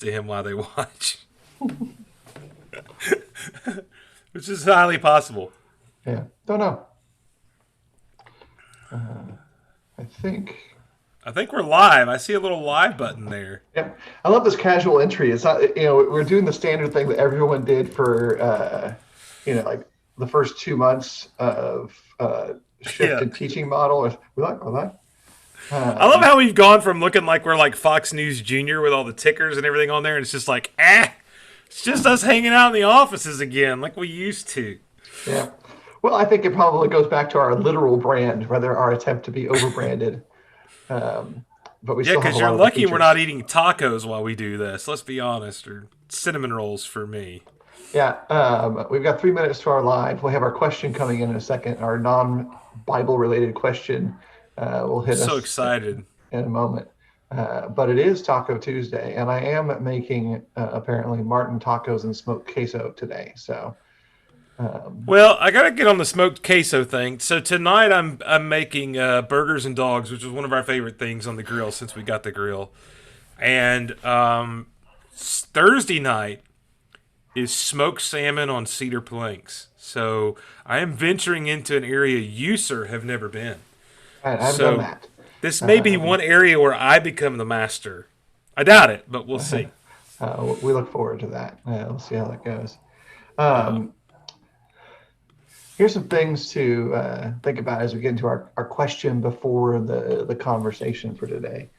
to him while they watch. Which is highly possible. Yeah, don't know. I think. I think we're live. I see a little live button there. Yeah, I love this casual entry. It's not, we're doing the standard thing that everyone did for, like the first 2 months of shift Yeah. in teaching model. We like that. I love how we've gone from looking like we're like Fox News Junior with all the tickers and everything on there, and it's just like, it's just us hanging out in the offices again like we used to. Yeah. Well, I think it probably goes back to our literal brand, rather our attempt to be overbranded. But we Yeah, still have because a you're lot of the lucky we're features. not eating tacos while we do this. Let's be honest, or cinnamon rolls for me. Yeah, we've got 3 minutes to our live. We'll have our question coming in a second. Our non-Bible related question will hit So us excited. in a moment. But it is Taco Tuesday, and I am making apparently Martin tacos and smoked queso today. So Well, I gotta get on the smoked queso thing. So tonight I'm making burgers and dogs, which is one of our favorite things on the grill since we got the grill. And Thursday night is smoked salmon on cedar planks. So I am venturing into an area you, sir, have never been. I haven't done So that. this may be one area where I become the master. I doubt it, but we'll see. We look forward to that. We'll see how that goes. Here's some things to think about as we get into our question before the conversation for today.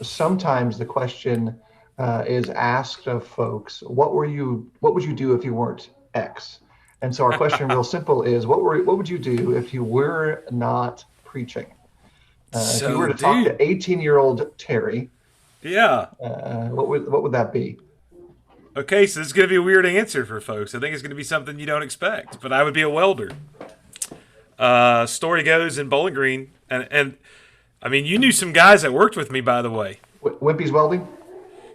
Sometimes the question is asked of folks, what would you do if you weren't X? And so our question, real simple, is what would you do if you were not preaching? If you were to talk to 18-year-old Terry, Yeah. what would that be? Okay, so this is going to be a weird answer for folks. I think it's going to be something you don't expect, but I would be a welder. Story goes in Bowling Green, and I mean, you knew some guys that worked with me, by the way. Wimpy's Welding?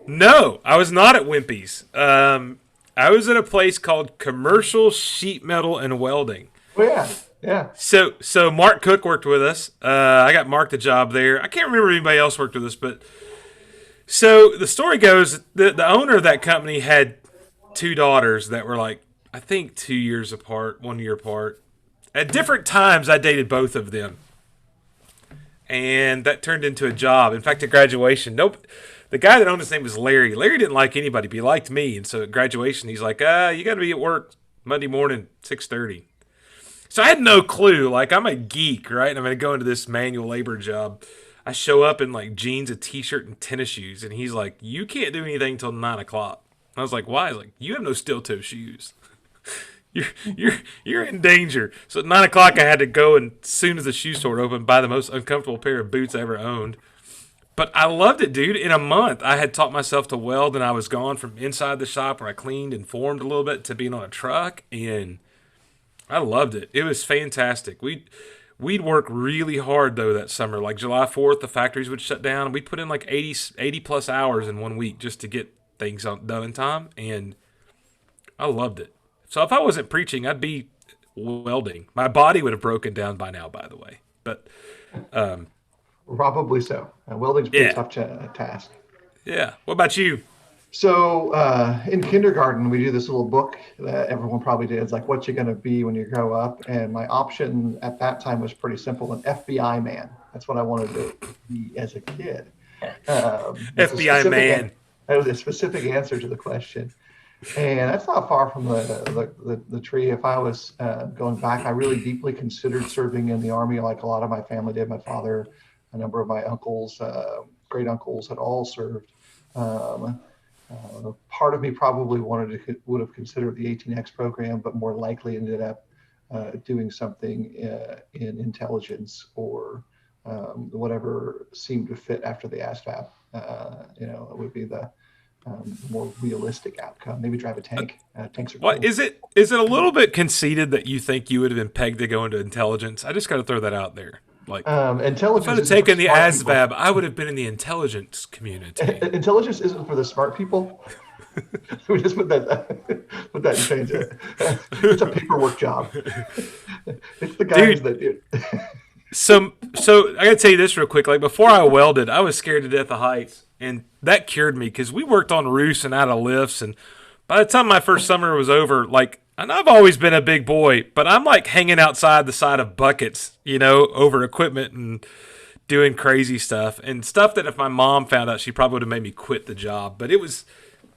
No, I was not at Wimpy's. I was at a place called Commercial Sheet Metal and Welding. Oh yeah, yeah. So Mark Cook worked with us. I got Mark the job there. I can't remember if anybody else worked with us, but so the story goes the owner of that company had two daughters that were like, I think 2 years apart, 1 year apart. At different times, I dated both of them. And that turned into a job. In fact, at graduation, the guy that owned his name was Larry. Larry didn't like anybody, but he liked me. And so at graduation, he's like, you got to be at work Monday morning, 6:30. So I had no clue. Like, I'm a geek, right? And I'm going to go into this manual labor job. I show up in like jeans, a t-shirt, and tennis shoes. And he's like, you can't do anything until 9 o'clock. I was like, why? He's like, you have no steel toe shoes. You're in danger. So at 9 o'clock, I had to go, and as soon as the shoe store opened, buy the most uncomfortable pair of boots I ever owned. But I loved it, dude. In a month, I had taught myself to weld, and I was gone from inside the shop where I cleaned and formed a little bit to being on a truck, and I loved it. It was fantastic. We'd work really hard, though, that summer. Like July 4th, the factories would shut down, and we'd put in like 80 plus hours in 1 week just to get things done in time, and I loved it. So if I wasn't preaching, I'd be welding. My body would have broken down by now, by the way. But Probably so. Welding's a pretty yeah, tough task. yeah. What about you? So in kindergarten, we do this little book that everyone probably did. It's like, what you going to be when you grow up? And my option at that time was pretty simple, an FBI man. That's what I wanted to be as a kid. FBI man. That was a specific answer to the question. And that's not far from the tree. If I was going back, I really deeply considered serving in the Army like a lot of my family did. My father, a number of my uncles, great uncles had all served. Part of me probably would have considered the 18X program, but more likely ended up doing something in intelligence or whatever seemed to fit after the ASVAB. It would be the more realistic outcome. Maybe drive a tank. Tanks are cool. What is it? Is it a little bit conceited that you think you would have been pegged to go into intelligence? I just got to throw that out there. Like, intelligence. if I'd have taken the ASVAB, I would have been in the intelligence community. Intelligence isn't for the smart people. We just put that and change it. It's a paperwork job. It's the guys that do. So I gotta tell you this real quick. Like before I welded, I was scared to death of heights, And that cured me because we worked on roofs and out of lifts. And by the time my first summer was over, like, and I've always been a big boy, but I'm like hanging outside the side of buckets, over equipment and doing crazy stuff and stuff that if my mom found out, she probably would have made me quit the job. But it was,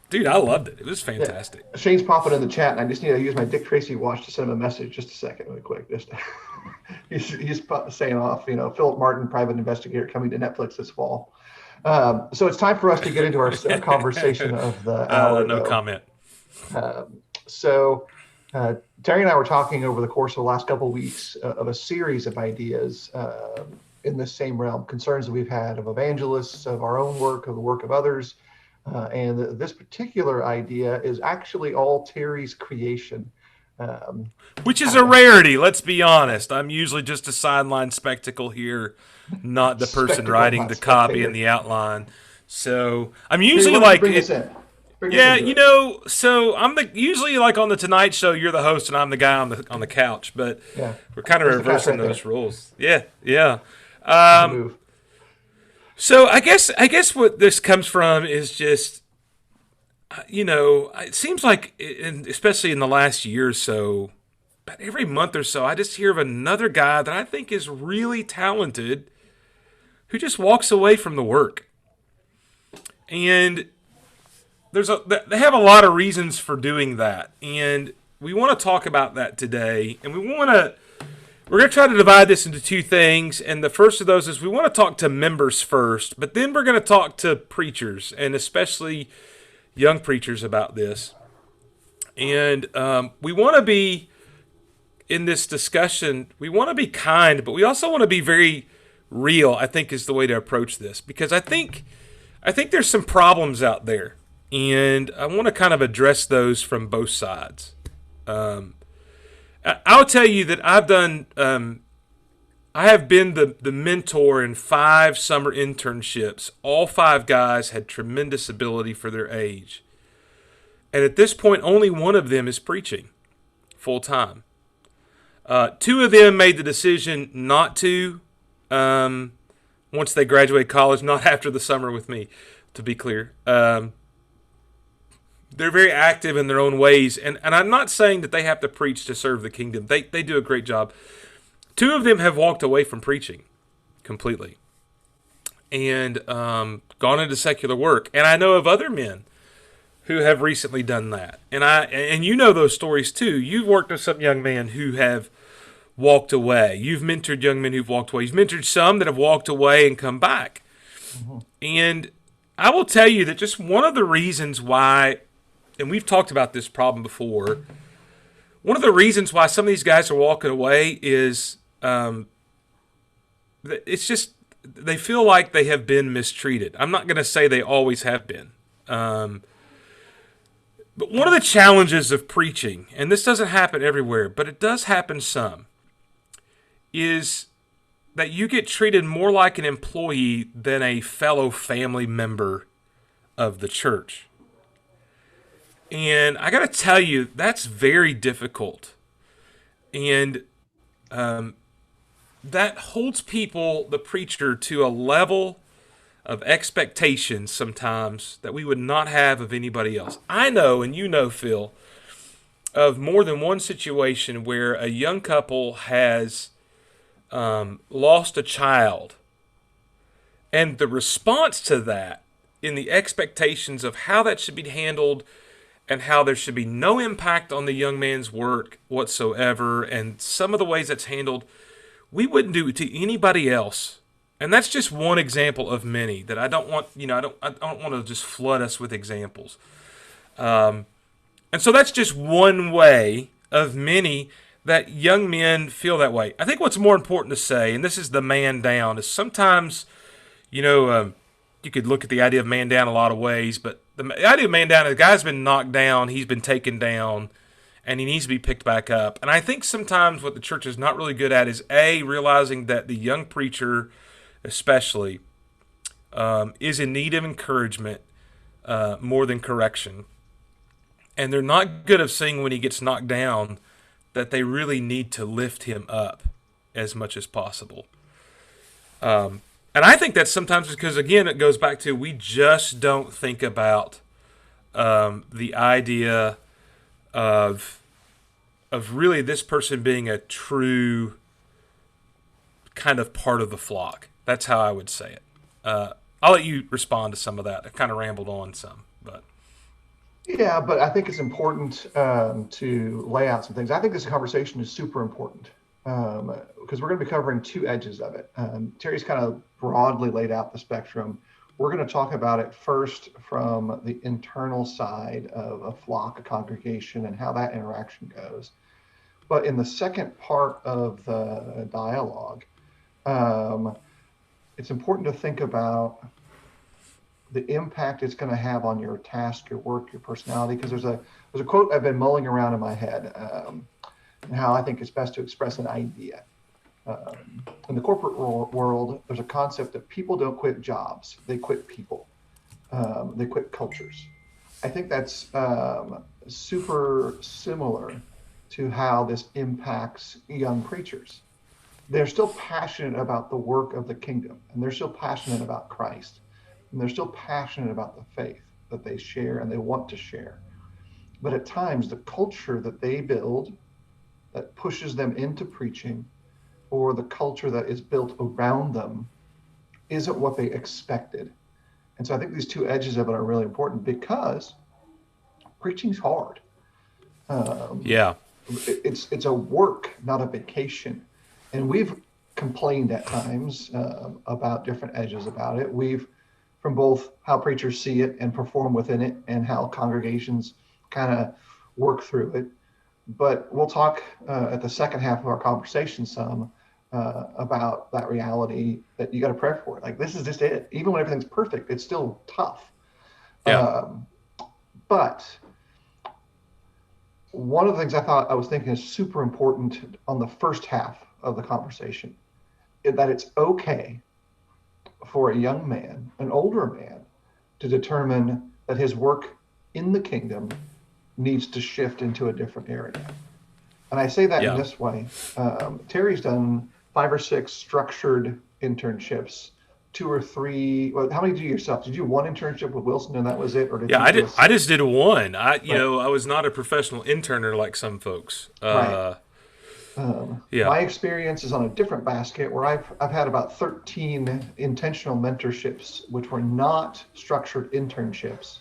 dude, I loved it. It was fantastic. Yeah. Shane's popping in the chat, and I just need to use my Dick Tracy watch to send him a message. Just a second, really quick. Just he's saying off, Philip Martin, private investigator, coming to Netflix this fall. So it's time for us to get into our conversation of the hour. No comment. So Terry and I were talking over the course of the last couple of weeks of a series of ideas in this same realm, concerns that we've had of evangelists, of our own work, of the work of others. And this particular idea is actually all Terry's creation. Which is a rarity, let's be honest. I'm usually just a sideline spectacle here, not the person writing the copy and the outline. So I'm usually like, so I'm usually like on the Tonight Show, you're the host and I'm the guy on the couch, but we're kind of reversing those rules. Yeah. So I guess what this comes from is just, it seems like, especially in the last year or so, but every month or so, I just hear of another guy that I think is really talented who just walks away from the work. And they have a lot of reasons for doing that. And we want to talk about that today. And we're going to try to divide this into two things. And the first of those is we want to talk to members first, but then we're going to talk to preachers, and especially young preachers, about this. And we want to be, in this discussion, we want to be kind, but we also want to be very real, I think, is the way to approach this. Because I think there's some problems out there, and I want to kind of address those from both sides. I'll tell you that I've done, I have been the mentor in 5 summer internships. All 5 guys had tremendous ability for their age. And at this point, only one of them is preaching full time. 2 of them made the decision not to once they graduate college, not after the summer with me, to be clear. They're very active in their own ways, and I'm not saying that they have to preach to serve the kingdom. They do a great job. 2 of them have walked away from preaching completely and gone into secular work. And I know of other men who have recently done that. And you know those stories too. You've worked with some young men who have walked away. You've mentored young men who've walked away. You've mentored some that have walked away and come back. Mm-hmm. And I will tell you that just one of the reasons why, and we've talked about this problem before, one of the reasons why some of these guys are walking away is it's just they feel like they have been mistreated. I'm not going to say they always have been. But one of the challenges of preaching, and this doesn't happen everywhere, but it does happen some, is that you get treated more like an employee than a fellow family member of the church. And I got to tell you, that's very difficult. And that holds people, the preacher, to a level of expectations sometimes that we would not have of anybody else. I know, and you know, Phil, of more than one situation where a young couple has lost a child, and the response to that, in the expectations of how that should be handled and how there should be no impact on the young man's work whatsoever, and some of the ways that's handled, we wouldn't do it to anybody else. And that's just one example of many that I don't want, I don't want to just flood us with examples. And so that's just one way of many that young men feel that way. I think what's more important to say, and this is the man down, is sometimes, you could look at the idea of man down a lot of ways, but the idea of man down is the guy's been knocked down, he's been taken down, and he needs to be picked back up. And I think sometimes what the church is not really good at is, A, realizing that the young preacher especially is in need of encouragement more than correction. And they're not good at seeing when he gets knocked down that they really need to lift him up as much as possible. And I think that's sometimes because, again, it goes back to we just don't think about the idea of really this person being a true kind of part of the flock. That's how I would say it. I'll let you respond to some of that. I kind of rambled on some, but Yeah, but I think it's important to lay out some things. I think this conversation is super important because we're going to be covering two edges of it. Terry's kind of broadly laid out the spectrum. We're going to talk about it first from the internal side of a flock, a congregation, and how that interaction goes. But in the second part of the dialogue, um, it's important to think about the impact it's going to have on your task, your work, your personality. Because there's a quote I've been mulling around in my head, and how I think it's best to express an idea. In the corporate world, there's a concept that people don't quit jobs; they quit people. They quit cultures. I think that's super similar to how this impacts young preachers. They're still passionate about the work of the kingdom, and they're still passionate about Christ, and they're still passionate about the faith that they share and they want to share. But at times, the culture that they build that pushes them into preaching, or the culture that is built around them, isn't what they expected. And so I think these two edges of it are really important because preaching's hard. Um, yeah, it's a work, not a vacation. And we've complained at times about different edges about it. We've, from both how preachers see it and perform within it, and how congregations kind of work through it. But we'll talk at the second half of our conversation some about that reality that you got to prep for. Like, this is just it. Even when everything's perfect, it's still tough. yeah, Um, but one of the things I was thinking is super important on the first half of the conversation is that it's okay for a young man, an older man, to determine that his work in the kingdom needs to shift into a different area. And I say that in yeah. this way. Terry's done 5 or 6 structured internships, 2 or 3. Well, how many did you yourself? Did you do one internship with Wilson and that was it, or did Yeah, you do a I just did one. right? I was not a professional interner like some folks. Right. Yeah, My experience is on a different basket where I've had about 13 intentional mentorships, which were not structured internships.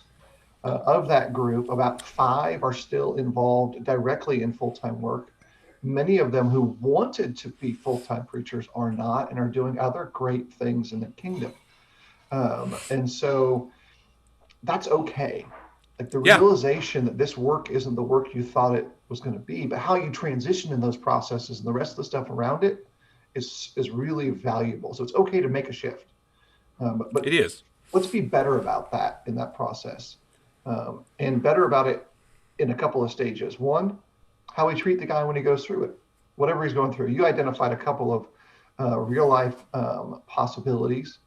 Of that group, about 5 are still involved directly in full-time work. Many of them who wanted to be full-time preachers are not and are doing other great things in the kingdom. And so that's okay. Like, the yeah, realization that this work isn't the work you thought it was going to be, but how you transition in those processes and the rest of the stuff around it is really valuable. So it's okay to make a shift. it But is. let's be better about that in that process, and better about it in a couple of stages. One, how we treat the guy when he goes through it, whatever he's going through. You identified a couple of real life possibilities,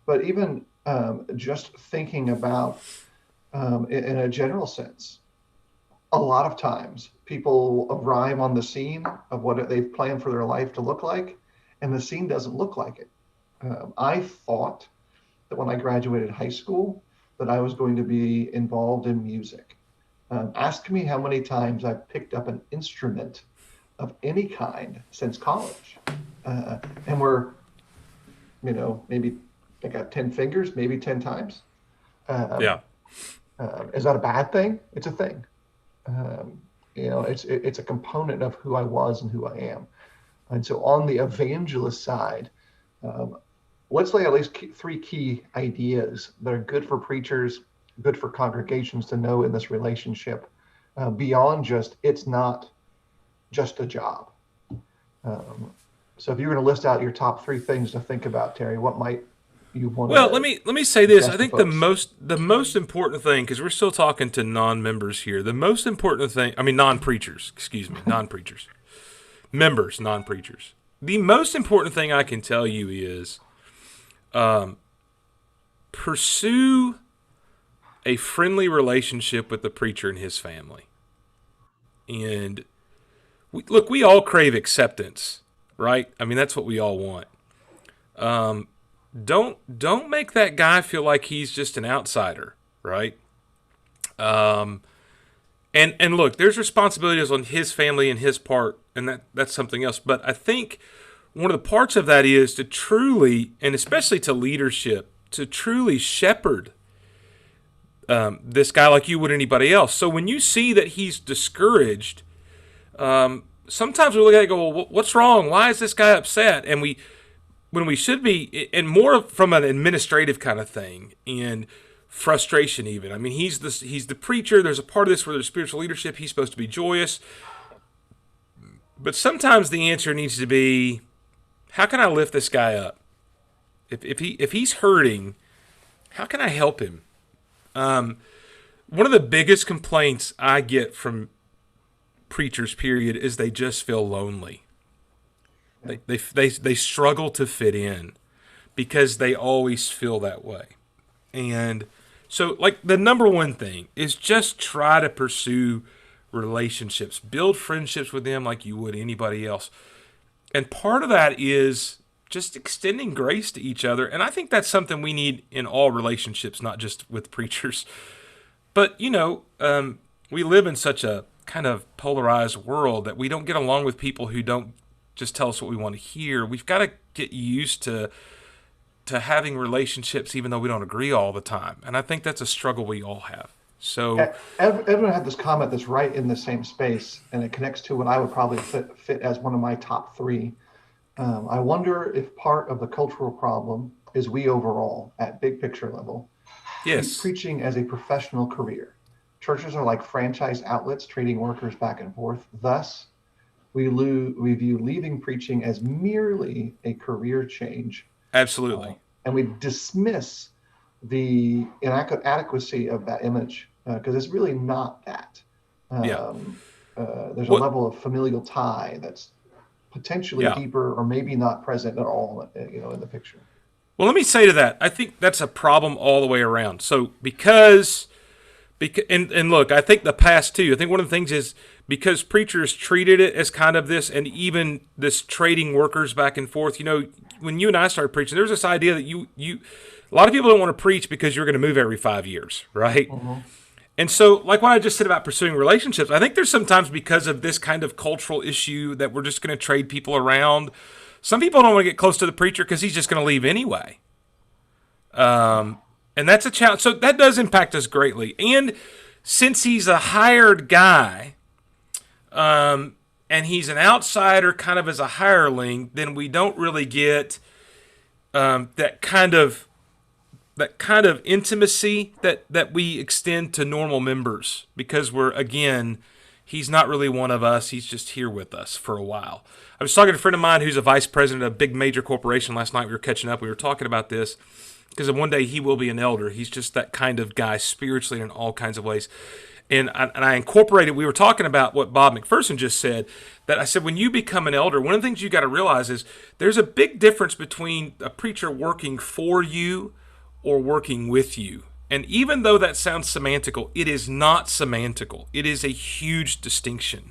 but even just thinking about in a general sense, a lot of times people arrive on the scene of what they've planned for their life to look like, and the scene doesn't look like it. I thought that when I graduated high school, that I was going to be involved in music. Ask me how many times I've picked up an instrument of any kind since college. And maybe I got 10 fingers, maybe 10 times. Yeah, Um, is that a bad thing? It's a thing. Um, it's a component of who I was and who I am. And so on the evangelist side, um, let's lay at least 3 key ideas that are good for preachers, good for congregations to know in this relationship, beyond just it's not just a job. Um, so if you're going to list out your top 3 things to think about, Terry, what might you want well, to let me say this. I suggest to think folks? the most important thing, because we're still talking to non-members here. The most important thing, I mean non-preachers, excuse me, non-preachers, members, non-preachers. The most important thing I can tell you is pursue a friendly relationship with the preacher and his family. And look, we all crave acceptance, right? I mean, that's what we all want. don't make that guy feel like he's just an outsider, right? Um, and look, there's responsibilities on his family and his part, and that's something else. But I think one of the parts of that is to truly, and especially to leadership, to truly shepherd this guy like you would anybody else. So when you see that he's discouraged, sometimes we look at it and go, well, what's wrong? Why is this guy upset? And when we should be, and more from an administrative kind of thing, and frustration even. I mean, he's the preacher. There's a part of this where there's spiritual leadership. He's supposed to be joyous. But sometimes the answer needs to be, how can I lift this guy up? If he's hurting, how can I help him? One of the biggest complaints I get from preachers, period, is they just feel lonely. They struggle to fit in because they always feel that way. And so, like, the number one thing is just try to pursue relationships, build friendships with them like you would anybody else. And part of that is just extending grace to each other. And I think that's something we need in all relationships, not just with preachers. But, we live in such a kind of polarized world that we don't get along with people who don't just tell us what we want to hear. We've got to get used to having relationships even though we don't agree all the time. And I think that's a struggle we all have. So Edwin had this comment that's right in the same space, and it connects to what I would probably fit as one of my top three. I wonder if part of the cultural problem is we overall, at big picture level, treat preaching as a professional career. Churches are like franchise outlets trading workers back and forth. Thus, we view leaving preaching as merely a career change. Absolutely. And we dismiss the inadequacy of that image because it's really not that. There's a level of familial tie that's potentially deeper or maybe not present at all, in the picture. Well, let me say to that, I think that's a problem all the way around. So because and look, I think the past too, I think one of the things is because preachers treated it as kind of this, and even this trading workers back and forth, when you and I started preaching, there's this idea that you a lot of people don't want to preach because you're going to move every 5 years, right? Mm-hmm. And so, like what I just said about pursuing relationships, I think there's sometimes because of this kind of cultural issue that we're just going to trade people around. Some people don't want to get close to the preacher because he's just going to leave anyway. And that's a challenge. So that does impact us greatly. And since he's a hired guy, and he's an outsider kind of as a hireling, then we don't really get that kind of intimacy that we extend to normal members, because he's not really one of us. He's just here with us for a while. I was talking to a friend of mine who's a vice president of a big major corporation last night. We were catching up. We were talking about this because one day he will be an elder. He's just that kind of guy spiritually in all kinds of ways. And I incorporated, we were talking about what Bob McPherson just said, that I said, when you become an elder, one of the things you got to realize is there's a big difference between a preacher working for you or working with you. And even though that sounds semantical, it is not semantical. It is a huge distinction.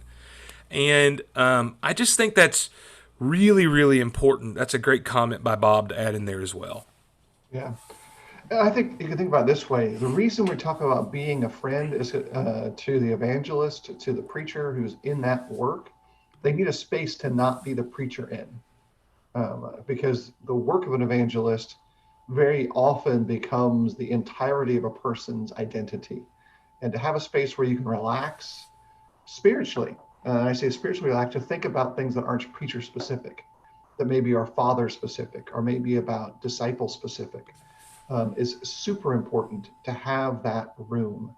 And I just think that's really, really important. That's a great comment by Bob to add in there as well. Yeah. I think you can think about it this way. The reason we talk about being a friend is to the evangelist, to the preacher who's in that work. They need a space to not be the preacher in. Because the work of an evangelist very often becomes the entirety of a person's identity. And to have a space where you can relax spiritually, I say spiritually relax, to think about things that aren't preacher specific, that maybe are father specific, or maybe about disciple specific, is super important to have that room.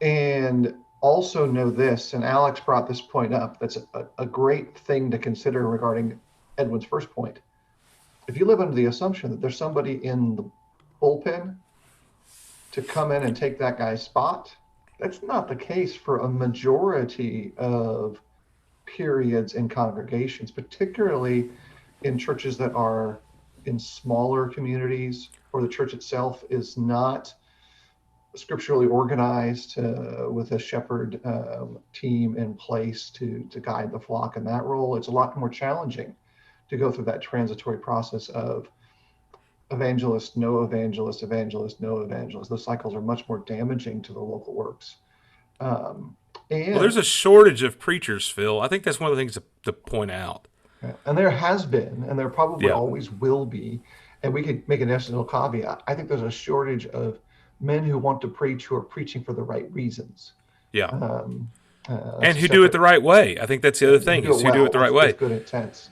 And also know this, and Alex brought this point up, that's a great thing to consider regarding Edwin's first point. If you live under the assumption that there's somebody in the bullpen to come in and take that guy's spot, that's not the case for a majority of periods in congregations, particularly in churches that are in smaller communities, or the church itself is not scripturally organized with a shepherd team in place to guide the flock in that role. It's a lot more challenging to go through that transitory process of evangelist, no evangelist, evangelist, no evangelist. Those cycles are much more damaging to the local works. Um, Well, there's and a shortage of preachers, Phil. I think that's one of the things to point out. and there has been, and there probably Yeah, always will be, and we could make an additional caveat. I think there's a shortage of men who want to preach who are preaching for the right reasons. yeah. Um, that's And a who do it the separate, right way. I think that's the other who thing do it is who do it well the right with way. good intents.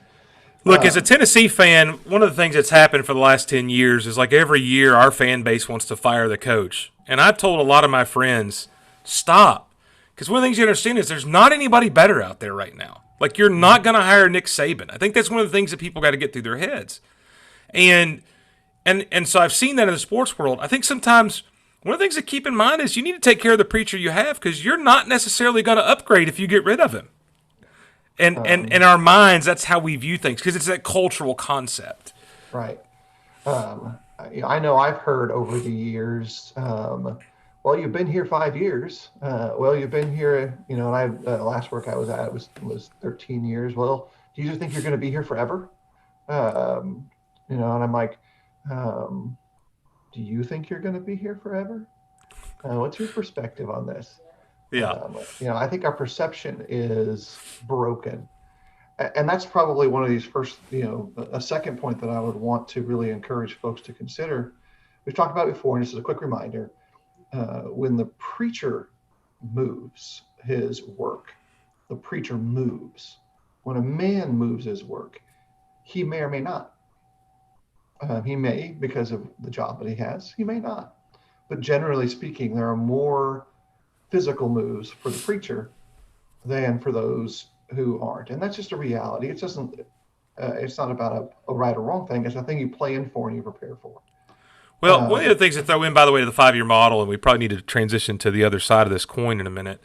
Look, as a Um, Tennessee fan, one of the things that's happened for the last 10 years is like every year our fan base wants to fire the coach. And I've told a lot of my friends, stop. Because one of the things you understand is there's not anybody better out there right now. Like, you're not going to hire Nick Saban. I think that's one of the things that people got to get through their heads. And so I've seen that in the sports world. I think sometimes one of the things to keep in mind is you need to take care of the preacher you have because you're not necessarily going to upgrade if you get rid of him. And in um, our minds, that's how we view things because it's that cultural concept. right. I know I've heard over the years, well, you've been here 5 years. Well, you've been here, and last work I was at was 13 years. Well, do you just think you're going to be here forever? Um, and I'm like, um, do you think you're going to be here forever? What's your perspective on this? Yeah. I think our perception is broken. And that's probably one of these first, a second point that I would want to really encourage folks to consider. We've talked about it before, and this is a quick reminder. When the preacher moves his work, the preacher moves. When a man moves his work, he may or may not. He may, because of the job that he has, he may not. But generally speaking, there are more physical moves for the preacher than for those who aren't. And that's just a reality. It's not about a right or wrong thing. It's a thing you plan for and you prepare for. Well, one of the things to throw in, by the way, to the 5-year model, and we probably need to transition to the other side of this coin in a minute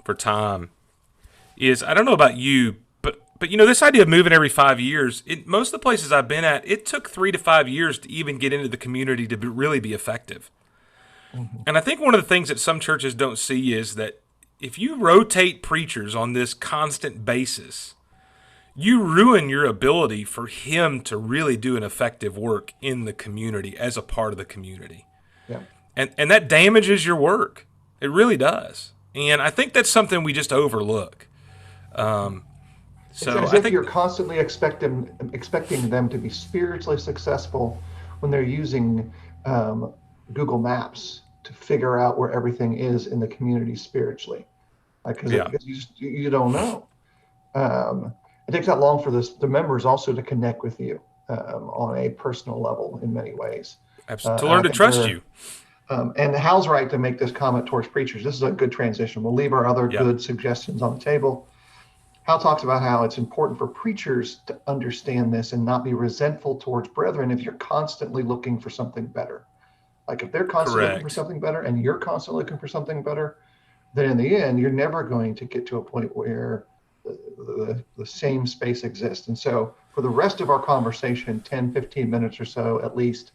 for time, is I don't know about you, but this idea of moving every 5 years, most of the places I've been at, it took 3 to 5 years to even get into the community to really be effective. Mm-hmm. And I think one of the things that some churches don't see is that if you rotate preachers on this constant basis, you ruin your ability for him to really do an effective work in the community as a part of the community. Yeah. And that damages your work. It really does. And I think that's something we just overlook. It's as if you're constantly expecting them to be spiritually successful when they're using Google Maps to figure out where everything is in the community spiritually, because you don't know. It takes that long for the members also to connect with you on a personal level in many ways. Absolutely. To learn to trust you. And Hal's right to make this comment towards preachers. This is a good transition. We'll leave our other good suggestions on the table. Hal talks about how it's important for preachers to understand this and not be resentful towards brethren if you're constantly looking for something better. Like if they're constantly looking for something better and you're constantly looking for something better, then in the end, you're never going to get to a point where the same space exists. And so for the rest of our conversation, 10, 15 minutes or so at least,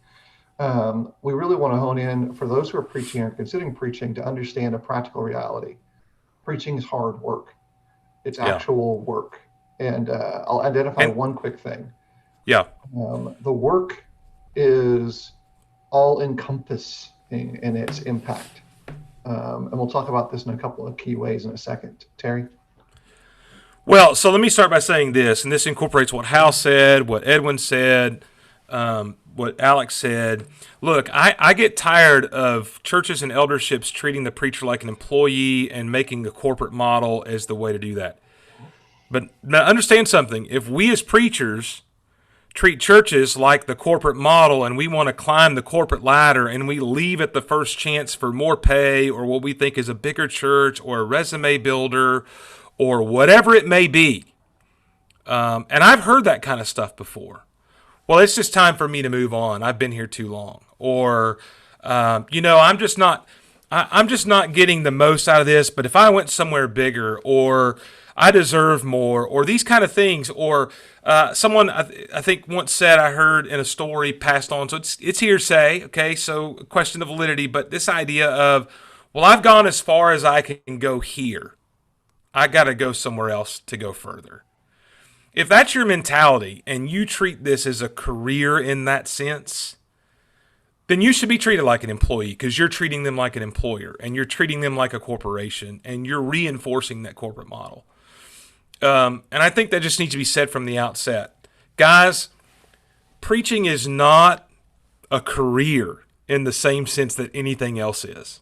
we really want to hone in for those who are preaching or considering preaching to understand a practical reality. Preaching is hard work. It's actual work. And I'll identify one quick thing. Yeah. The work is all encompassing in its impact. And we'll talk about this in a couple of key ways in a second. Terry? Well, so let me start by saying this, and this incorporates what Hal said, what Edwin said, what Alex said. Look, I get tired of churches and elderships treating the preacher like an employee and making the corporate model as the way to do that. But now understand something. If we as preachers treat churches like the corporate model and we want to climb the corporate ladder and we leave at the first chance for more pay or what we think is a bigger church or a resume builder or whatever it may be, and I've heard that kind of stuff before. Well, it's just time for me to move on. I've been here too long. Or, I'm just not getting the most out of this, but if I went somewhere bigger, or I deserve more, or these kind of things, or someone I think once said, I heard in a story passed on, so it's hearsay, okay, so a question of validity, but this idea of, well, I've gone as far as I can go here. I got to go somewhere else to go further. if that's your mentality and you treat this as a career in that sense, then you should be treated like an employee because you're treating them like an employer and you're treating them like a corporation and you're reinforcing that corporate model. And I think that just needs to be said from the outset. Guys, preaching is not a career in the same sense that anything else is.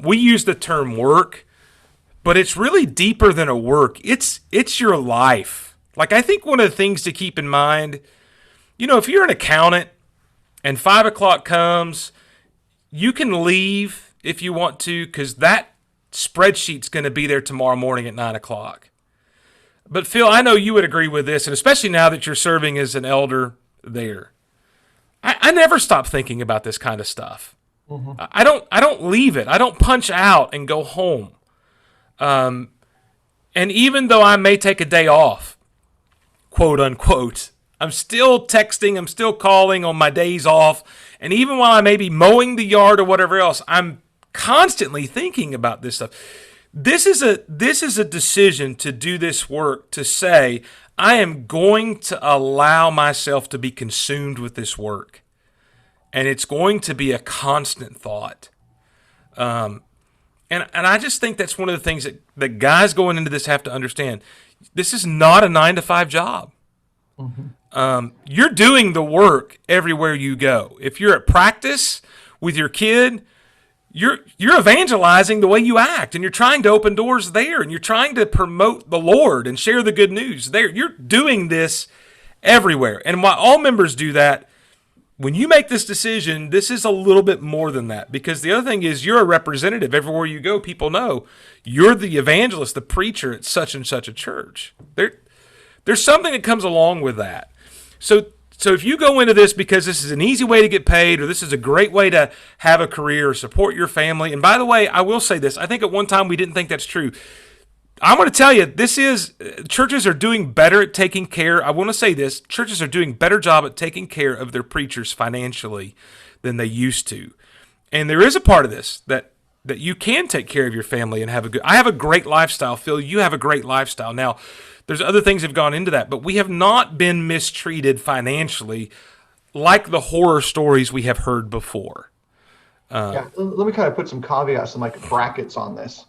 We use the term work, but it's really deeper than a work. It's your life. Like, I think one of the things to keep in mind, if you're an accountant and 5 o'clock comes, you can leave if you want to because that spreadsheet's going to be there tomorrow morning at 9 o'clock. But Phil, I know you would agree with this, and especially now that you're serving as an elder there. I never stop thinking about this kind of stuff. Mm-hmm. I don't leave it. I don't punch out and go home. And even though I may take a day off, quote unquote, I'm still texting, I'm still calling on my days off. And even while I may be mowing the yard or whatever else, I'm constantly thinking about this stuff. This is a decision to do this work, to say, I am going to allow myself to be consumed with this work. And it's going to be a constant thought. And I just think that's one of the things that guys going into this have to understand. This is not a 9-to-5 job. Mm-hmm. You're doing the work everywhere you go. If you're at practice with your kid, you're evangelizing the way you act, and you're trying to open doors there, and you're trying to promote the Lord and share the good news there. You're doing this everywhere. And while all members do that, when you make this decision, this is a little bit more than that, because the other thing is you're a representative. Everywhere you go, people know you're the evangelist, the preacher at such and such a church. There's something that comes along with that. So if you go into this because this is an easy way to get paid, or this is a great way to have a career or support your family, and by the way, I will say this, I think at one time we didn't think that's true. I want to tell you, churches are doing better at taking care. I want to say this, churches are doing a better job at taking care of their preachers financially than they used to. And there is a part of this that you can take care of your family and I have a great lifestyle. Phil, you have a great lifestyle. Now, there's other things that have gone into that, but we have not been mistreated financially like the horror stories we have heard before. Let me kind of put some caveats and like brackets on this.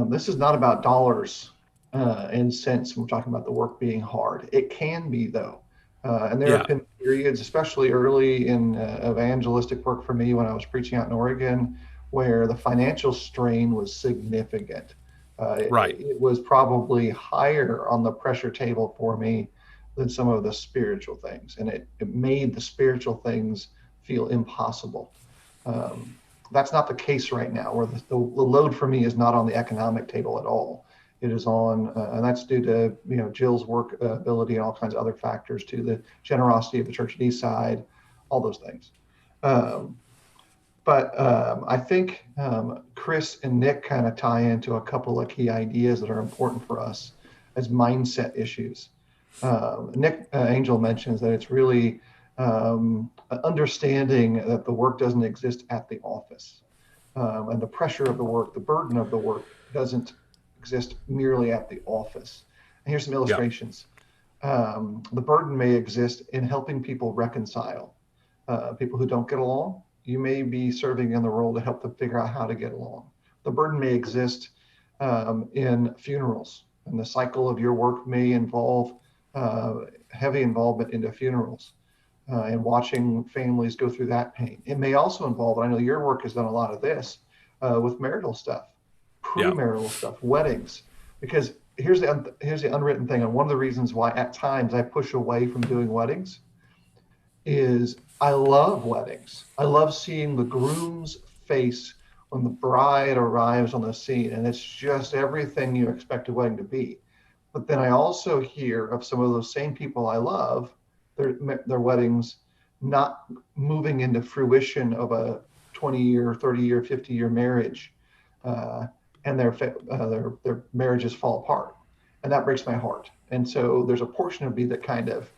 This is not about dollars and cents when we're talking about the work being hard. It can be, though. And there have been periods, especially early in evangelistic work for me when I was preaching out in Oregon, where the financial strain was significant. It was probably higher on the pressure table for me than some of the spiritual things. And it made the spiritual things feel impossible. That's not the case right now, where the load for me is not on the economic table at all. It is on, and that's due to Jill's work ability and all kinds of other factors, to the generosity of the church at Eastside, all those things. But I think Chris and Nick kind of tie into a couple of key ideas that are important for us as mindset issues. Nick Angel mentions that it's really understanding that the work doesn't exist at the office, and the pressure of the work, the burden of the work doesn't exist merely at the office. And here's some illustrations. The burden may exist in helping people reconcile. People who don't get along, you may be serving in the role to help them figure out how to get along. The burden may exist in funerals, and the cycle of your work may involve heavy involvement into funerals. And watching families go through that pain. It may also involve, and I know your work has done a lot of this, with marital stuff, premarital stuff, weddings. Because here's the unwritten thing, and one of the reasons why at times I push away from doing weddings is I love weddings. I love seeing the groom's face when the bride arrives on the scene, and it's just everything you expect a wedding to be. But then I also hear of some of those same people I love, their weddings not moving into fruition of a 20-year, 30-year, 50-year marriage, and their marriages fall apart, and that breaks my heart. And so there's a portion of me that kind of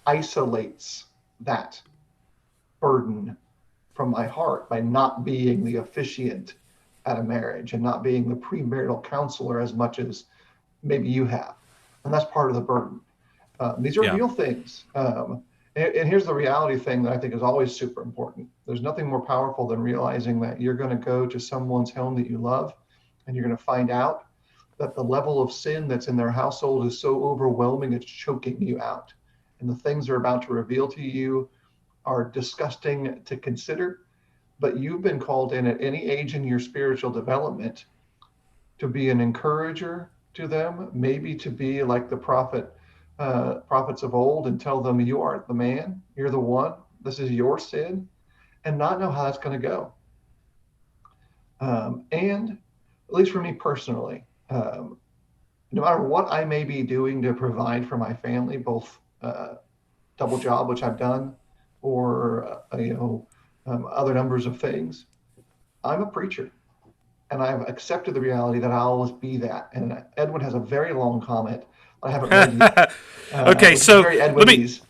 isolates that burden from my heart by not being the officiant at a marriage and not being the premarital counselor as much as maybe you have, and that's part of the burden. These are Yeah. real things. And here's the reality thing that I think is always super important. There's nothing more powerful than realizing that you're going to go to someone's home that you love, and you're going to find out that the level of sin that's in their household is so overwhelming, it's choking you out. And the things they're about to reveal to you are disgusting to consider, but you've been called in at any age in your spiritual development to be an encourager to them, maybe to be like the prophets of old and tell them you aren't the man, you're the one, this is your sin, and not know how that's going to go. And at least for me personally, no matter what I may be doing to provide for my family, both double job, which I've done, or other numbers of things, I'm a preacher, and I've accepted the reality that I'll always be that. And Edwin has a very long comment I haven't read yet, Okay, which is so very let me. Edwinese.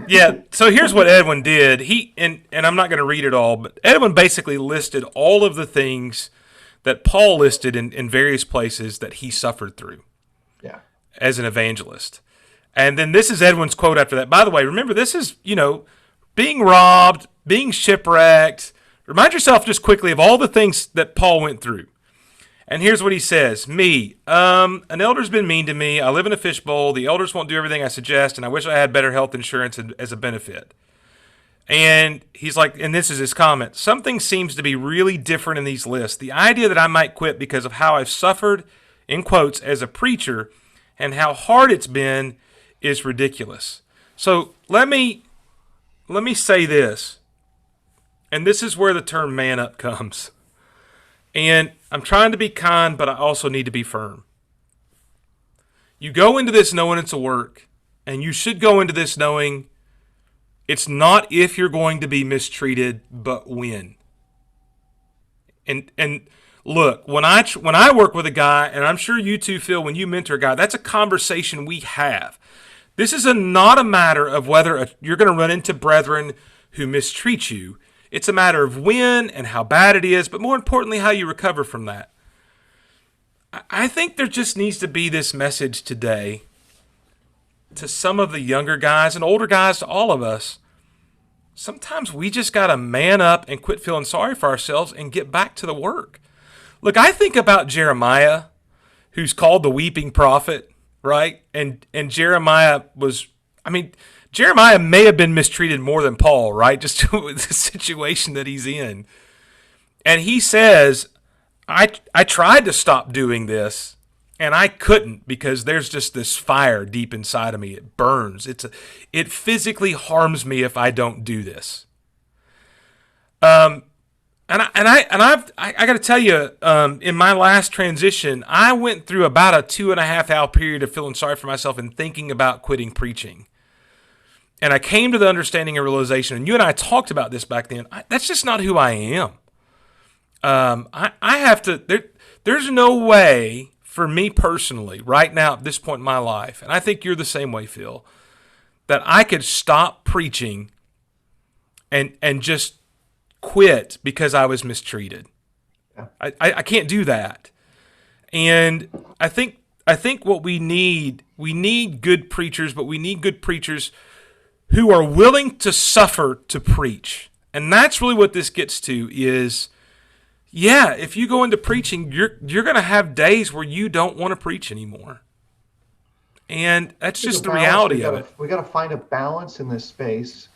Yeah, so here's what Edwin did. And I'm not going to read it all, but Edwin basically listed all of the things that Paul listed in various places that he suffered through Yeah. as an evangelist. And then this is Edwin's quote after that. By the way, remember, this is, being robbed, being shipwrecked. Remind yourself just quickly of all the things that Paul went through. And here's what he says. Me, an elder's been mean to me. I live in a fishbowl. The elders won't do everything I suggest, and I wish I had better health insurance as a benefit. And he's like, and this is his comment, something seems to be really different in these lists. The idea that I might quit because of how I've suffered, in quotes, as a preacher and how hard it's been is ridiculous. So let me say this, and this is where the term man up comes. And I'm trying to be kind, but I also need to be firm. You go into this knowing it's a work, and you should go into this knowing it's not if you're going to be mistreated, but when. And look, when I work with a guy, and I'm sure you too, Phil, when you mentor a guy, that's a conversation we have. This is not a matter of whether you're going to run into brethren who mistreat you. It's a matter of when and how bad it is, but more importantly, how you recover from that. I think there just needs to be this message today to some of the younger guys and older guys, to all of us. Sometimes we just got to man up and quit feeling sorry for ourselves and get back to the work. Look, I think about Jeremiah, who's called the weeping prophet, right? And Jeremiah Jeremiah may have been mistreated more than Paul, right? Just with the situation that he's in. And he says, I tried to stop doing this, and I couldn't because there's just this fire deep inside of me. It burns. It physically harms me if I don't do this. And I got to tell you, in my last transition, I went through about a 2.5 hour period of feeling sorry for myself and thinking about quitting preaching. And I came to the understanding and realization, and you and I talked about this back then, that's just not who I am. I have to, there's no way for me personally, right now at this point in my life, and I think you're the same way, Phil, that I could stop preaching and just quit because I was mistreated. Yeah. I can't do that. And I think what we need good preachers, but we need good preachers who are willing to suffer to preach. And that's really what this gets to is, yeah, if you go into preaching, you're going to have days where you don't want to preach anymore. And that's just the reality of it. We got to find a balance in this space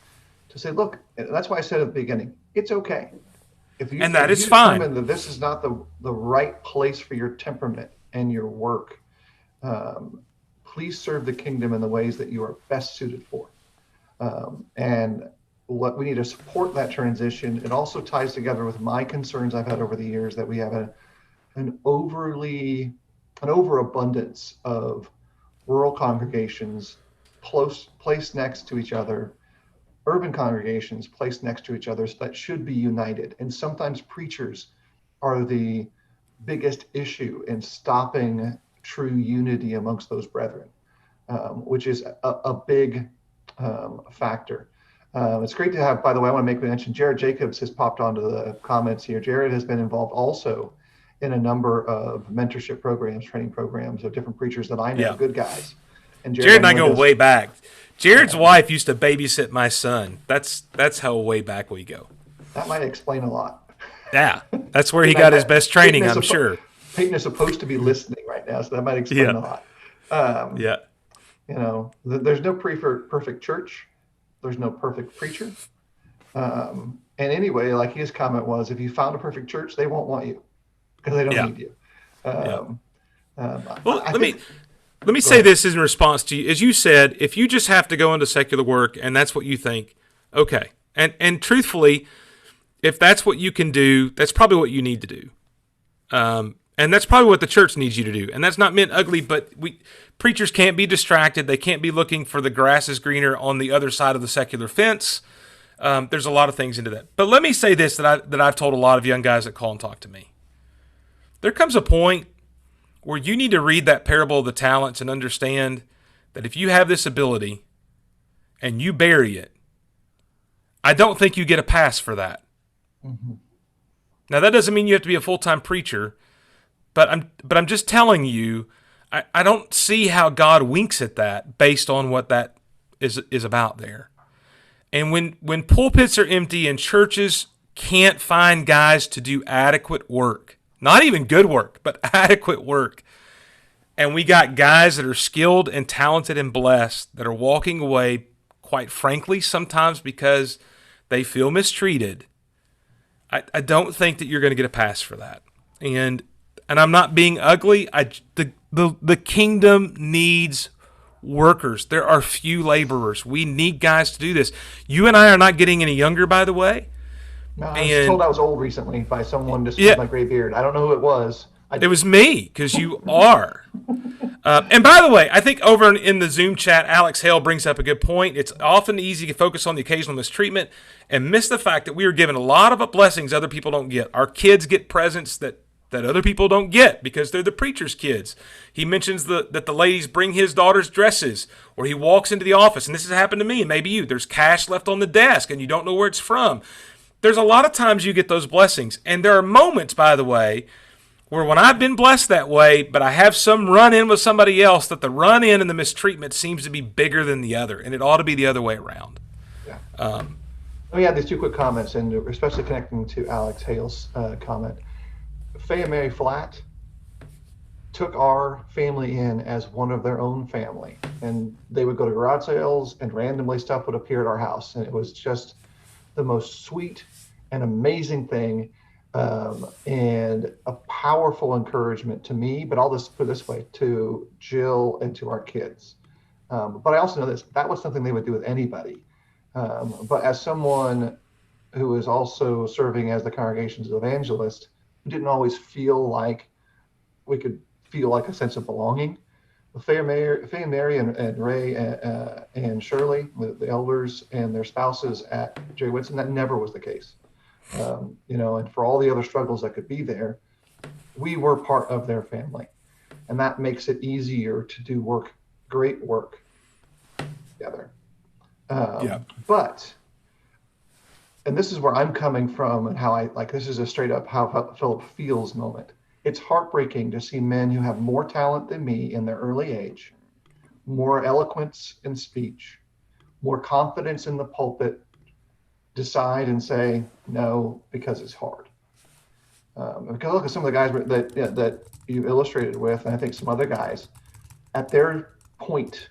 to say, look, that's why I said at the beginning, it's okay. If you fine. Determine that this is not the right place for your temperament and your work, please serve the kingdom in the ways that you are best suited for. And what we need to support that transition. It also ties together with my concerns I've had over the years that we have an overabundance of rural congregations placed next to each other, urban congregations placed next to each other that should be united. And sometimes preachers are the biggest issue in stopping true unity amongst those brethren, which is a big factor. It's great to have, by the way, I want to make mention, Jared Jacobs has popped onto the comments here. Jared has been involved also in a number of mentorship programs, training programs of different preachers that I know, good guys. And Jared, Jared I and I know go this. way back. Jared's Yeah, wife used to babysit my son. That's how way back we go. that might explain a lot. Yeah, that's where he And got his best Peyton training, is I'm sure. Peyton is supposed to be listening right now, so that might explain Yeah, a lot. Um, yeah, there's no perfect church. There's no perfect preacher. And anyway, like his comment was, if you found a perfect church, they won't want you because they don't yeah, need you. yeah. Um, Well, I let me think, let me go say ahead. this in response to you. As you said, if you just have to go into secular work and that's what you think, okay. And truthfully, if that's what you can do, that's probably what you need to do. And that's probably what the church needs you to do. And that's not meant ugly, but preachers can't be distracted. They can't be looking for the grass is greener on the other side of the secular fence. There's a lot of things into that. But let me say this that I've told a lot of young guys that call and talk to me. There comes a point where you need to read that parable of the talents and understand that if you have this ability and you bury it, I don't think you get a pass for that. Mhm. Now that doesn't mean you have to be a full-time preacher, but I'm just telling you, I don't see how God winks at that based on what that is about there. And when pulpits are empty and churches can't find guys to do adequate work, not even good work, but adequate work, and we got guys that are skilled and talented and blessed that are walking away, quite frankly, sometimes because they feel mistreated, I don't think that you're going to get a pass for that. And I'm not being ugly. The kingdom needs workers. There are few laborers. We need guys to do this. You and I are not getting any younger, by the way. No, I was told And I was old recently by someone just with yeah, my gray beard. I don't know who it was. it was me because you are. And by the way, I think over in the Zoom chat, Alex Hale brings up a good point. It's often easy to focus on the occasional mistreatment and miss the fact that we are given a lot of blessings other people don't get. Our kids get presents that other people don't get because they're the preacher's kids. He mentions that the ladies bring his daughter's dresses, or he walks into the office, and this has happened to me and maybe you. There's cash left on the desk, and you don't know where it's from. There's a lot of times you get those blessings. And there are moments, by the way, where when I've been blessed that way, but I have some run in with somebody else, that the run in and the mistreatment seems to be bigger than the other, and it ought to be the other way around. Yeah. Um, Let me add these two quick comments, and especially connecting to Alex Hale's comment. Faye and Mary Flatt took our family in as one of their own family, and they would go to garage sales, and randomly stuff would appear at our house, and it was just the most sweet and amazing thing, and a powerful encouragement to me. But I'll just put it this way, to Jill and to our kids. But I also know this, that was something they would do with anybody. But as someone who is also serving as the congregation's evangelist, we didn't always feel like we could feel like a sense of belonging. Faye and Mary and Ray and Shirley, the elders and their spouses at Jerry Whitson, that never was the case. And for all the other struggles that could be there, we were part of their family. And that makes it easier to do great work together. yeah, And this is where I'm coming from and how this is a straight up how Philip feels moment. It's heartbreaking to see men who have more talent than me in their early age, more eloquence in speech, more confidence in the pulpit, decide and say no because it's hard. Because look at some of the guys that you illustrated with, and I think some other guys, at their point,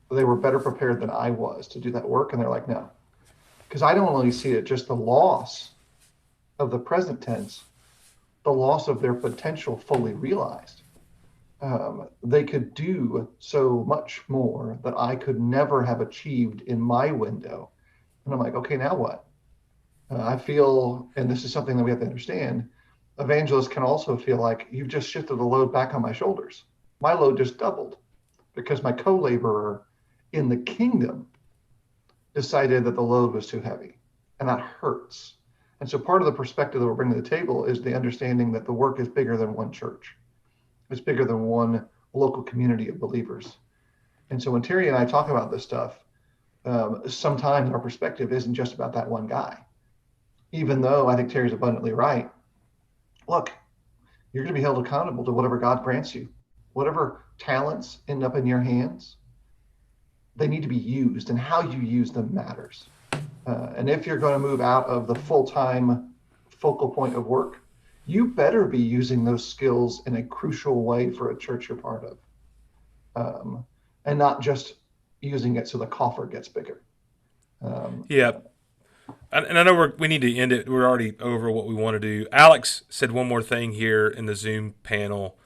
they were better prepared than I was to do that work, and they're like, no. Because I don't only see it just the loss of the present tense, the loss of their potential fully realized. They could do so much more that I could never have achieved in my window. And I'm like, okay, now what? I feel, and this is something that we have to understand, evangelists can also feel like you've just shifted the load back on my shoulders. My load just doubled because my co-laborer in the kingdom decided that the load was too heavy, and that hurts. And so part of the perspective that we're bringing to the table is the understanding that the work is bigger than one church. It's bigger than one local community of believers. And so when Terry and I talk about this stuff, sometimes our perspective isn't just about that one guy. Even though I think Terry's abundantly right. Look, you're going to be held accountable to whatever God grants you. whatever talents end up in your hands, they need to be used, and how you use them matters. And if you're going to move out of the full-time focal point of work, you better be using those skills in a crucial way for a church you're part of, and not just using it so the coffer gets bigger. Yeah. And I know we need to end it. We're already over what we want to do. Alex said one more thing here in the Zoom panel.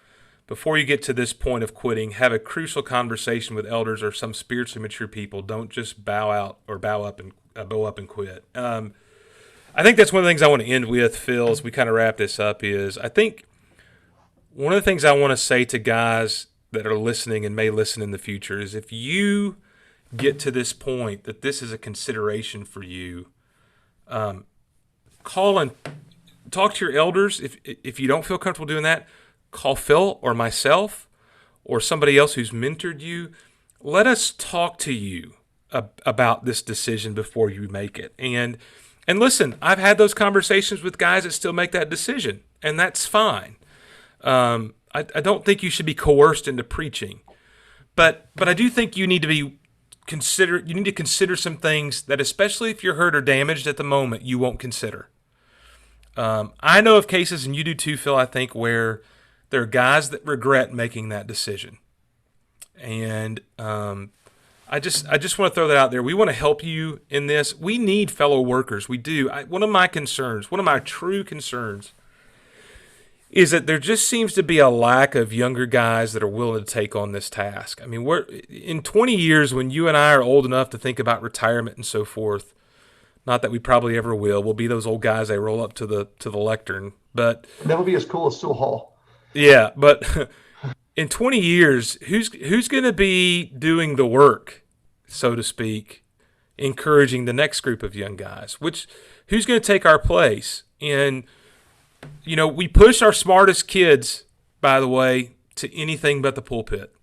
Before you get to this point of quitting, have a crucial conversation with elders or some spiritually mature people. Don't just bow up and quit. I think that's one of the things I want to end with, Phil, as we kind of wrap this up, is I think one of the things I want to say to guys that are listening and may listen in the future is if you get to this point that this is a consideration for you, call and talk to your elders. If you don't feel comfortable doing that, call Phil or myself or somebody else who's mentored you. Let us talk to you about this decision before you make it. And listen, I've had those conversations with guys that still make that decision, and that's fine. I don't think you should be coerced into preaching, but I do think you need to consider some things that, especially if you're hurt or damaged at the moment, you won't consider. I know of cases, and you do too, Phil, I think, where there are guys that regret making that decision. And I just want to throw that out there. We want to help you in this. We need fellow workers. We do. One of my true concerns, is that there just seems to be a lack of younger guys that are willing to take on this task. I mean, we're in 20 years, when you and I are old enough to think about retirement and so forth, not that we probably ever will, we'll be those old guys that roll up to the lectern. But that will be as cool as Sewell Hall. Yeah, but in 20 years, who's going to be doing the work, so to speak, encouraging the next group of young guys? Who's going to take our place? And we push our smartest kids, by the way, to anything but the pulpit.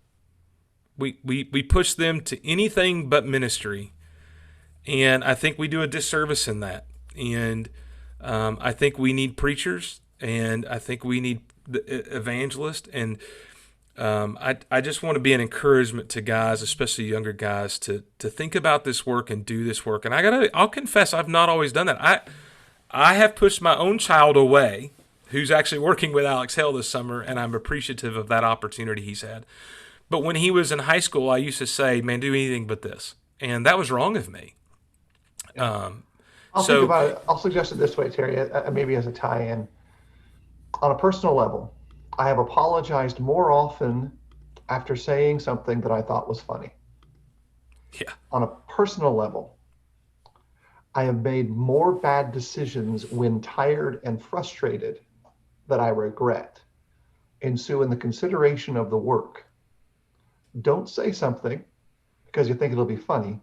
We push them to anything but ministry, and I think we do a disservice in that. And I think we need preachers, and I think we need the evangelist, and I just want to be an encouragement to guys, especially younger guys, to think about this work and do this work. And I'll confess, I've not always done that. I have pushed my own child away, who's actually working with Alex Hale this summer, and I'm appreciative of that opportunity he's had. But when he was in high school, I used to say, man, do anything but this. And that was wrong of me. Think about it. I'll suggest it this way, Terry, maybe as a tie-in. On a personal level, I have apologized more often after saying something that I thought was funny. Yeah. On a personal level, I have made more bad decisions when tired and frustrated that I regret. And so in the consideration of the work, don't say something because you think it'll be funny,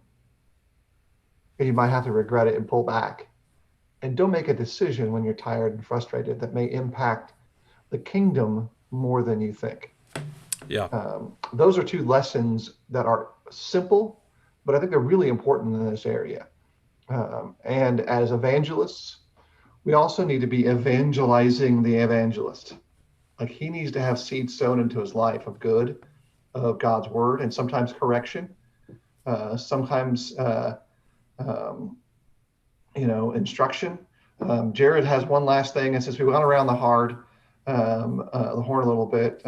and you might have to regret it and pull back. And don't make a decision when you're tired and frustrated that may impact the kingdom more than you think. Yeah. Those are two lessons that are simple, but I think they're really important in this area. And as evangelists, we also need to be evangelizing the evangelist. Like, he needs to have seeds sown into his life of good, of God's word, and sometimes correction, sometimes instruction. Jared has one last thing, and since we went around the horn a little bit,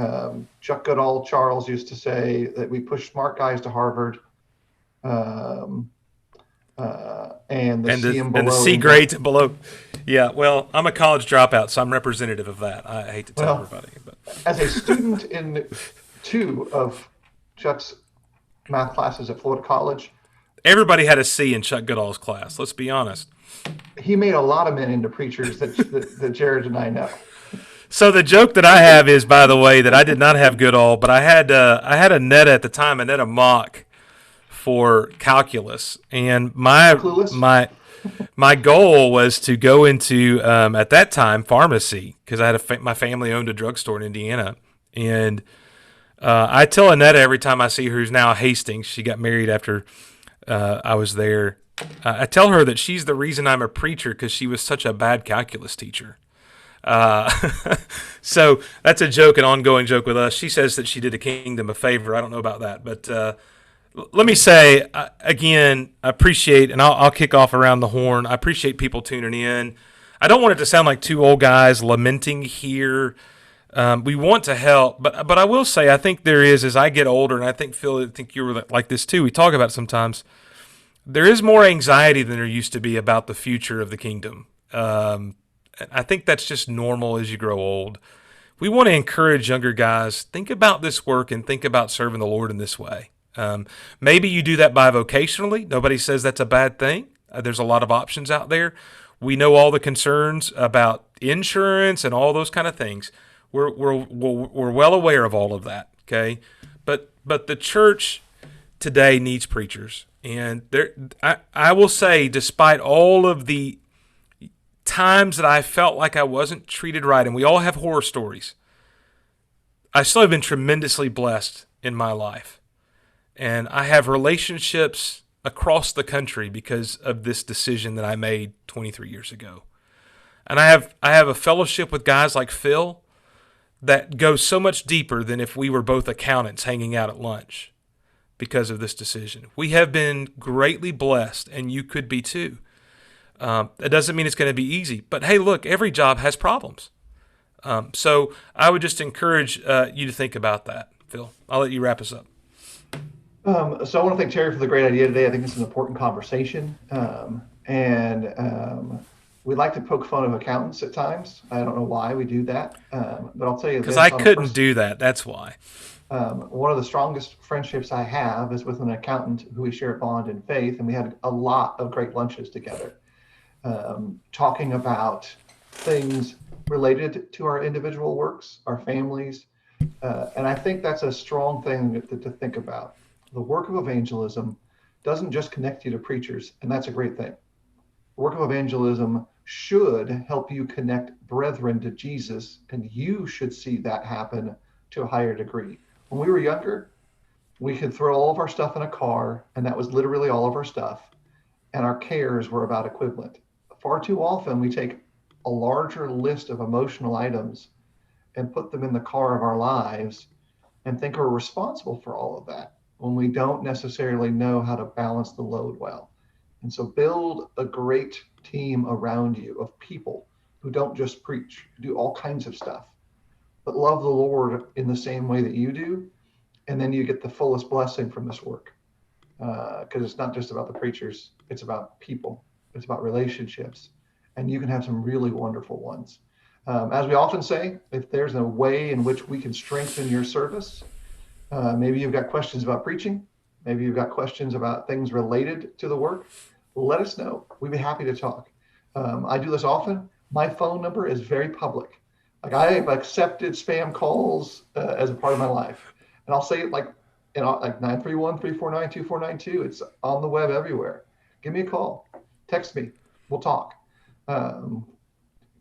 Chuck Goodall, Charles used to say that we push smart guys to Harvard, and the C grades below. Yeah, well, I'm a college dropout, so I'm representative of that. I hate to tell everybody, but as a student in 2 of Chuck's math classes at Florida College, everybody had a C in Chuck Goodall's class. Let's be honest. He made a lot of men into preachers that Jared and I know. So the joke that I have is, by the way, that I did not have Goodall, but I had a NETA at the time, a NETA mock for calculus, and my goal was to go into at that time pharmacy, because I had my family owned a drugstore in Indiana, and I tell Annetta every time I see her, who's now Hastings, she got married after I was there. I tell her that she's the reason I'm a preacher, because she was such a bad calculus teacher. Uh, so that's a joke, an ongoing joke with us. She says that she did the kingdom a favor. I don't know about that, but let me say again, I appreciate, and I'll kick off around the horn. I appreciate people tuning in. I don't want it to sound like two old guys lamenting here. We want to help, but I will say I think there is, as I get older, and I think Phil, I think you were like this too. We talk about it sometimes. There is more anxiety than there used to be about the future of the kingdom. I think that's just normal as you grow old. We want to encourage younger guys, think about this work and think about serving the Lord in this way. Maybe you do that bivocationally. Nobody says that's a bad thing. There's a lot of options out there. We know all the concerns about insurance and all those kind of things. We're well aware of all of that. Okay, but the church today needs preachers, and I will say, despite all of the times that I felt like I wasn't treated right, and we all have horror stories, I still have been tremendously blessed in my life. And I have relationships across the country because of this decision that I made 23 years ago. And I have a fellowship with guys like Phil that goes so much deeper than if we were both accountants hanging out at lunch because of this decision. We have been greatly blessed, and you could be too. That doesn't mean it's going to be easy. But hey, look, every job has problems. So I would just encourage you to think about that, Phil. I'll let you wrap us up. So I want to thank Terry for the great idea today. I think this is an important conversation. We like to poke fun of accountants at times. I don't know why we do that. But I'll tell you this. Because I couldn't do that. That's why. One of the strongest friendships I have is with an accountant who we share a bond in faith. And we had a lot of great lunches together, talking about things related to our individual works, our families. And I think that's a strong thing to think about. The work of evangelism doesn't just connect you to preachers, and that's a great thing. The work of evangelism should help you connect brethren to Jesus, and you should see that happen to a higher degree. When we were younger, we could throw all of our stuff in a car, and that was literally all of our stuff, and our cares were about equivalent. Far too often, we take a larger list of emotional items and put them in the car of our lives and think we're responsible for all of that, when we don't necessarily know how to balance the load well. And so build a great team around you of people who don't just preach, do all kinds of stuff, but love the Lord in the same way that you do. And then you get the fullest blessing from this work. Because it's not just about the preachers, it's about people, it's about relationships. And you can have some really wonderful ones. As we often say, if there's a way in which we can strengthen your service, maybe you've got questions about preaching. Maybe you've got questions about things related to the work. Let us know. We'd be happy to talk. I do this often. My phone number is very public. Like, I have accepted spam calls as a part of my life. And I'll say it like 931-349-2492. It's on the web everywhere. Give me a call. Text me. We'll talk.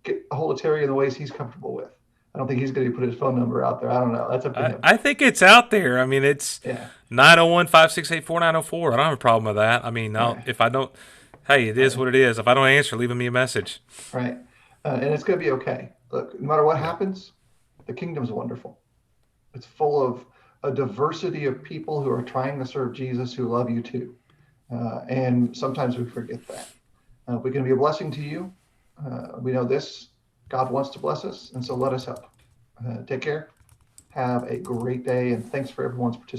Get a hold of Terry in the ways he's comfortable with. I don't think he's going to put his phone number out there. I don't know. That's up to him. I think it's out there. I mean, it's 901-568-4904. I don't have a problem with that. I mean, if I don't, hey, it is what it is. If I don't answer, leave me a message. Right. And it's going to be okay. Look, no matter what happens, the kingdom's wonderful. It's full of a diversity of people who are trying to serve Jesus, who love you too. And sometimes we forget that. If we can be a blessing to you, we know this. God wants to bless us, and so let us help. Take care. Have a great day, and thanks for everyone's participation.